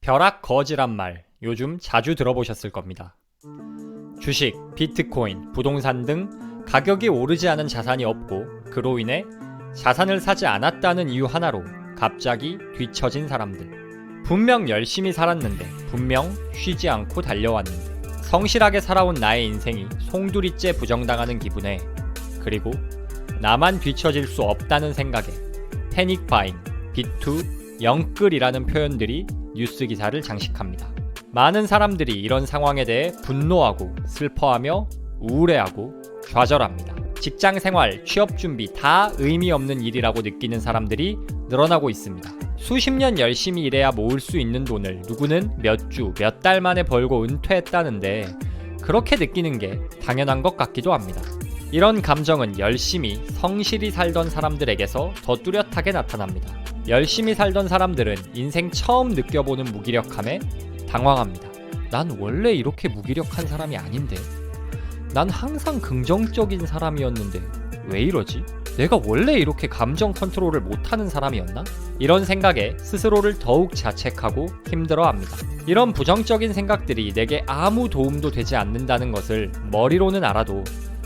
벼락 거지란 말 요즘 자주 들어보셨을 겁니다. 주식, 비트코인, 부동산 등 가격이 오르지 않은 자산이 없고 그로 인해 자산을 사지 않았다는 이유 하나로 갑자기 뒤처진 사람들. 분명 열심히 살았는데, 분명 쉬지 않고 달려왔는데, 성실하게 살아온 나의 인생이 송두리째 부정당하는 기분에, 그리고 나만 뒤처질 수 없다는 생각에 패닉 바잉, 비투, 영끌이라는 표현들이 뉴스 기사를 장식합니다. 많은 사람들이 이런 상황에 대해 분노하고 슬퍼하며 우울해하고 좌절합니다. 직장 생활, 취업 준비 다 의미 없는 일이라고 느끼는 사람들이 늘어나고 있습니다. 수십 년 열심히 일해야 모을 수 있는 돈을 누구는 몇 주, 몇 달 만에 벌고 은퇴했다는데 그렇게 느끼는 게 당연한 것 같기도 합니다. 이런 감정은 열심히 성실히 살던 사람들에게서 더 뚜렷하게 나타납니다. 열심히 살던 사람들은 인생 처음 느껴보는 무기력함에 당황합니다. 난 원래 이렇게 무기력한 사람이 아닌데, 난 항상 긍정적인 사람이었는데 왜 이러지? 내가 원래 이렇게 감정 컨트롤을 못하는 사람이었나? 이런 생각에 스스로를 더욱 자책하고 힘들어합니다. 이런 부정적인 생각들이 내게 아무 도움도 되지 않는다는 것을 머리로는 알아도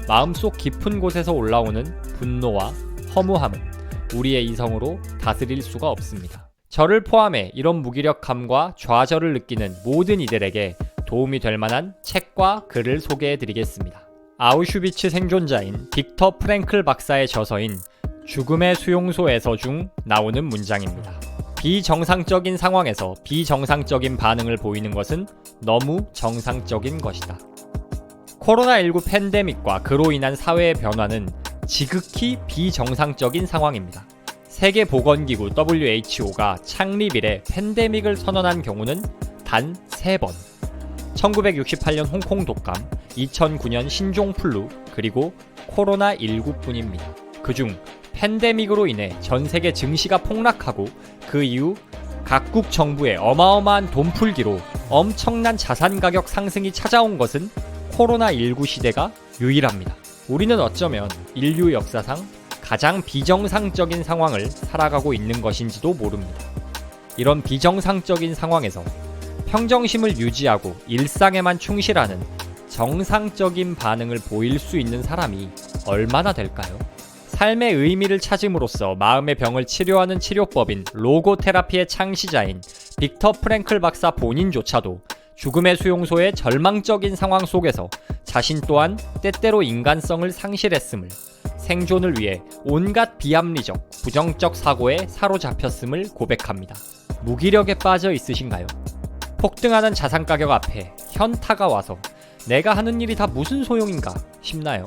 마음속 깊은 곳에서 올라오는 분노와 허무함은 우리의 이성으로 다스릴 수가 없습니다. 저를 포함해 이런 무기력함과 좌절을 느끼는 모든 이들에게 도움이 될 만한 책과 글을 소개해 드리겠습니다. 아우슈비츠 생존자인 빅터 프랭클 박사의 저서인 죽음의 수용소에서 중 나오는 문장입니다. 비정상적인 상황에서 비정상적인 반응을 보이는 것은 너무 정상적인 것이다. 코로나19 팬데믹과 그로 인한 사회의 변화는 지극히 비정상적인 상황입니다. 세계보건기구 WHO가 창립 이래 팬데믹을 선언한 경우는 단 3번. 1968년 홍콩 독감, 2009년 신종플루, 그리고 코로나19 뿐입니다. 그중 팬데믹으로 인해 전 세계 증시가 폭락하고 그 이후 각국 정부의 어마어마한 돈풀기로 엄청난 자산 가격 상승이 찾아온 것은 코로나19 시대가 유일합니다. 우리는 어쩌면 인류 역사상 가장 비정상적인 상황을 살아가고 있는 것인지도 모릅니다. 이런 비정상적인 상황에서 평정심을 유지하고 일상에만 충실하는 정상적인 반응을 보일 수 있는 사람이 얼마나 될까요? 삶의 의미를 찾음으로써 마음의 병을 치료하는 치료법인 로고테라피의 창시자인 빅터 프랭클 박사 본인조차도 죽음의 수용소의 절망적인 상황 속에서 자신 또한 때때로 인간성을 상실했음을, 생존을 위해 온갖 비합리적, 부정적 사고에 사로잡혔음을 고백합니다. 무기력에 빠져 있으신가요? 폭등하는 자산 가격 앞에 현타가 와서 내가 하는 일이 다 무슨 소용인가 싶나요?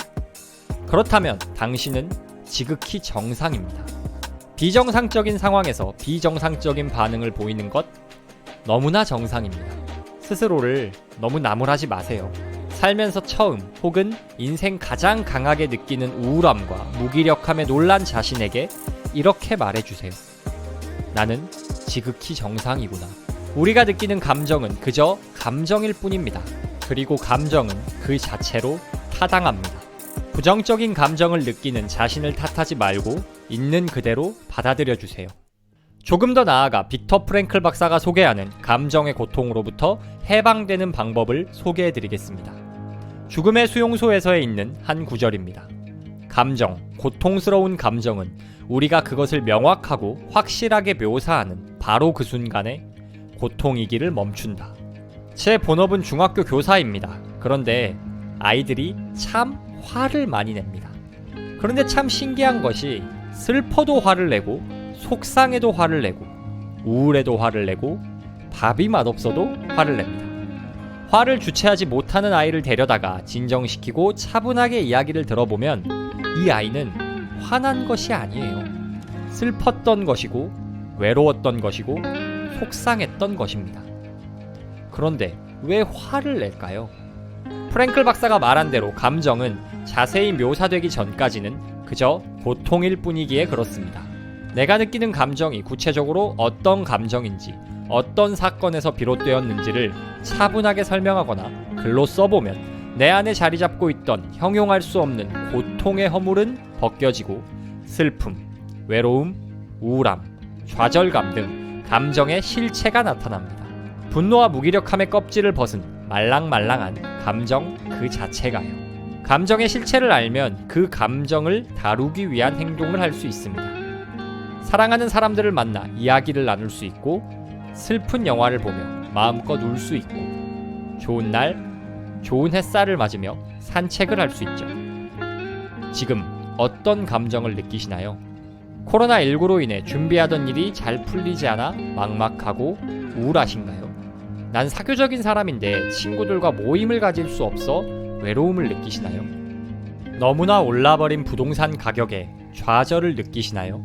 그렇다면 당신은 지극히 정상입니다. 비정상적인 상황에서 비정상적인 반응을 보이는 것 너무나 정상입니다. 스스로를 너무 나무라지 마세요. 살면서 처음 혹은 인생 가장 강하게 느끼는 우울함과 무기력함에 놀란 자신에게 이렇게 말해주세요. 나는 지극히 정상이구나. 우리가 느끼는 감정은 그저 감정일 뿐입니다. 그리고 감정은 그 자체로 타당합니다. 부정적인 감정을 느끼는 자신을 탓하지 말고 있는 그대로 받아들여주세요. 조금 더 나아가 빅터 프랭클 박사가 소개하는 감정의 고통으로부터 해방되는 방법을 소개해드리겠습니다. 죽음의 수용소에서에 있는 한 구절입니다. 감정, 고통스러운 감정은 우리가 그것을 명확하고 확실하게 묘사하는 바로 그 순간에 고통이기를 멈춘다. 제 본업은 중학교 교사입니다. 그런데 아이들이 참 화를 많이 냅니다. 그런데 참 신기한 것이 슬퍼도 화를 내고 속상해도 화를 내고 우울해도 화를 내고 밥이 맛없어도 화를 냅니다. 화를 주체하지 못하는 아이를 데려다가 진정시키고 차분하게 이야기를 들어보면 이 아이는 화난 것이 아니에요. 슬펐던 것이고 외로웠던 것이고 속상했던 것입니다. 그런데 왜 화를 낼까요? 프랭클 박사가 말한 대로 감정은 자세히 묘사되기 전까지는 그저 고통일 뿐이기에 그렇습니다. 내가 느끼는 감정이 구체적으로 어떤 감정인지, 어떤 사건에서 비롯되었는지를 차분하게 설명하거나 글로 써보면 내 안에 자리 잡고 있던 형용할 수 없는 고통의 허물은 벗겨지고 슬픔, 외로움, 우울함, 좌절감 등 감정의 실체가 나타납니다. 분노와 무기력함의 껍질을 벗은 말랑말랑한 감정 그 자체가요. 감정의 실체를 알면 그 감정을 다루기 위한 행동을 할 수 있습니다. 사랑하는 사람들을 만나 이야기를 나눌 수 있고, 슬픈 영화를 보며 마음껏 울 수 있고, 좋은 날, 좋은 햇살을 맞으며 산책을 할 수 있죠. 지금 어떤 감정을 느끼시나요? 코로나19로 인해 준비하던 일이 잘 풀리지 않아 막막하고 우울하신가요? 난 사교적인 사람인데 친구들과 모임을 가질 수 없어 외로움을 느끼시나요? 너무나 올라버린 부동산 가격에 좌절을 느끼시나요?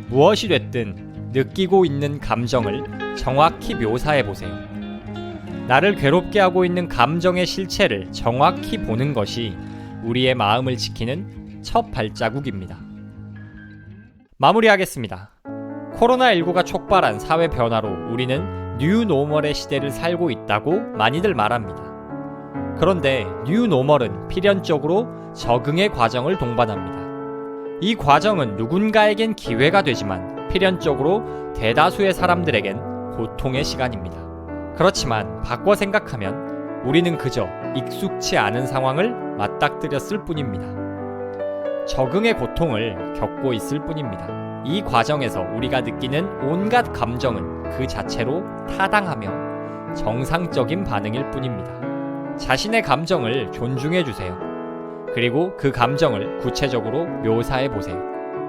무엇이 됐든 느끼고 있는 감정을 정확히 묘사해보세요. 나를 괴롭게 하고 있는 감정의 실체를 정확히 보는 것이 우리의 마음을 지키는 첫 발자국입니다. 마무리하겠습니다. 코로나19가 촉발한 사회 변화로 우리는 뉴노멀의 시대를 살고 있다고 많이들 말합니다. 그런데 뉴노멀은 필연적으로 적응의 과정을 동반합니다. 이 과정은 누군가에겐 기회가 되지만 필연적으로 대다수의 사람들에겐 고통의 시간입니다. 그렇지만 바꿔 생각하면 우리는 그저 익숙치 않은 상황을 맞닥뜨렸을 뿐입니다. 적응의 고통을 겪고 있을 뿐입니다. 이 과정에서 우리가 느끼는 온갖 감정은 그 자체로 타당하며 정상적인 반응일 뿐입니다. 자신의 감정을 존중해 주세요. 그리고 그 감정을 구체적으로 묘사해 보세요.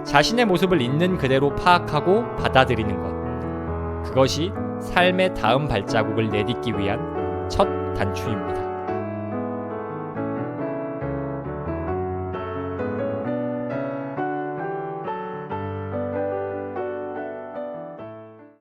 자신의 모습을 있는 그대로 파악하고 받아들이는 것. 그것이 삶의 다음 발자국을 내딛기 위한 첫 단추입니다.